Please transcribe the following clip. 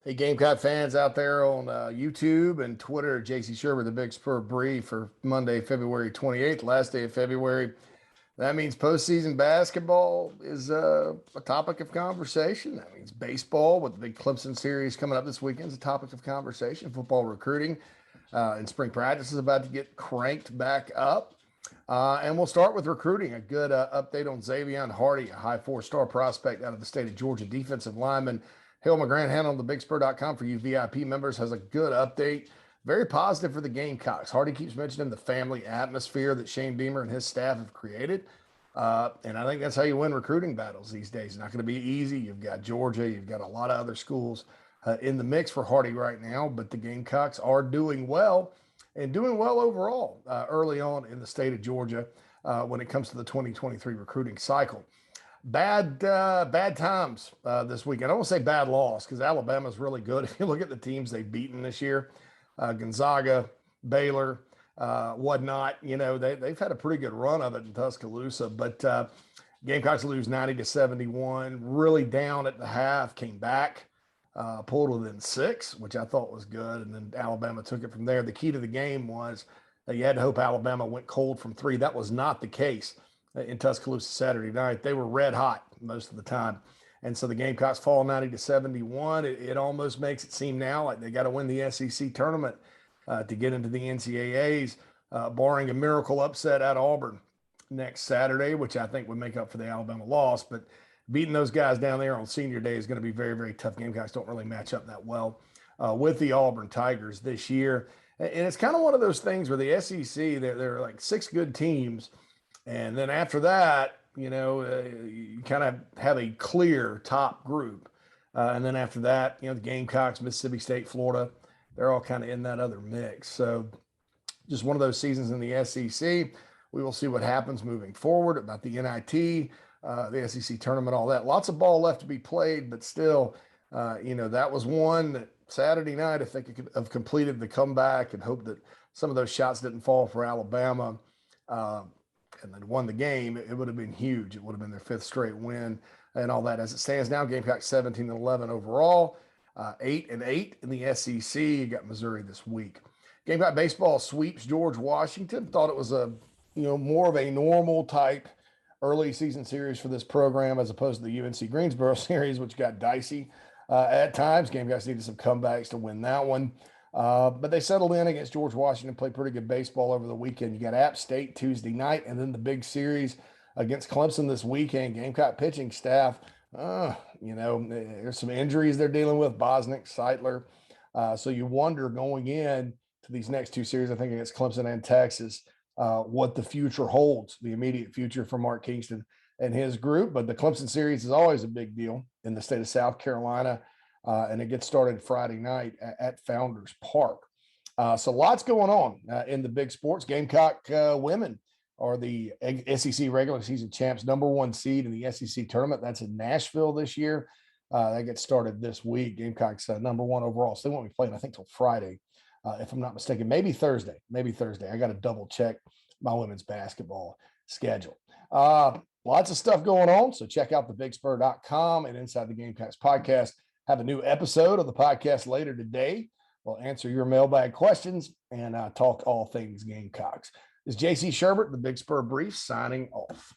Hey, Gamecock fans out there on YouTube and Twitter, JC Sherbert, the Big Spur Brief for Monday, February 28th, last day of February. That means postseason basketball is a topic of conversation. That means baseball with the big Clemson series coming up this weekend is a topic of conversation. Football recruiting and spring practice is about to get cranked back up. And we'll start with recruiting. A good update on Xavier Hardy, a high four-star prospect out of the state of Georgia, defensive lineman. Hill McGranhan on the BigSpur.com for you VIP members has a good update. Very positive for the Gamecocks. Hardy keeps mentioning the family atmosphere that Shane Beamer and his staff have created. And I think that's how you win recruiting battles these days. It's not going to be easy. You've got Georgia. You've got a lot of other schools in the mix for Hardy right now. But the Gamecocks are doing well and doing well overall early on in the state of Georgia when it comes to the 2023 recruiting cycle. Bad times this weekend. I won't say bad loss because Alabama's really good. If you look at the teams they've beaten this year, Gonzaga, Baylor, whatnot, they've had a pretty good run of it in Tuscaloosa. But Gamecocks lose 90-71, really down at the half, came back, pulled within 6, which I thought was good. And then Alabama took it from there. The key to the game was that you had to hope Alabama went cold from 3. That was not the case in Tuscaloosa Saturday night. They were red hot most of the time. And so the Gamecocks fall 90-71. It almost makes it seem now like they got to win the SEC tournament to get into the NCAAs, barring a miracle upset at Auburn next Saturday, which I think would make up for the Alabama loss. But beating those guys down there on senior day is going to be very, very tough. Gamecocks don't really match up that well with the Auburn Tigers this year. And it's kind of one of those things where the SEC, they're like 6 good teams. And then after that, you kind of have a clear top group. And then after that, the Gamecocks, Mississippi State, Florida, they're all kind of in that other mix. So just one of those seasons in the SEC. We will see what happens moving forward about the NIT, the SEC tournament, all that. Lots of ball left to be played, but still, that was one that Saturday night, if they could have completed the comeback and hope that some of those shots didn't fall for Alabama, and then won the game, it would have been huge. It would have been their 5th straight win and all that. As it stands now, Gamecocks 17-11 overall, 8-8 in the SEC. You got Missouri this week. Gamecock baseball sweeps George Washington. Thought it was a more of a normal type early season series for this program as opposed to the UNC Greensboro series, which got dicey at times. Gamecocks needed some comebacks to win that one. But they settled in against George Washington, played pretty good baseball over the weekend. You got App State Tuesday night, and then the big series against Clemson this weekend. Gamecock pitching staff, there's some injuries they're dealing with, Bosnick, Seitler. So you wonder going in to these next 2 series, I think against Clemson and Texas, what the future holds, the immediate future for Mark Kingston and his group. But the Clemson series is always a big deal in the state of South Carolina. And it gets started Friday night at Founders Park. So lots going on in the big sports. Gamecock women are the SEC regular season champs, #1 seed in the SEC tournament. That's in Nashville this year. That gets started this week. Gamecocks #1 overall. So they won't be playing, I think, till Friday, if I'm not mistaken. Maybe Thursday. I got to double check my women's basketball schedule. Lots of stuff going on. So check out the BigSpur.com and Inside the Gamecocks podcast. Have a new episode of the podcast later today. We'll answer your mailbag questions and talk all things Gamecocks. This is JC Sherbert, the Big Spur Brief, signing off.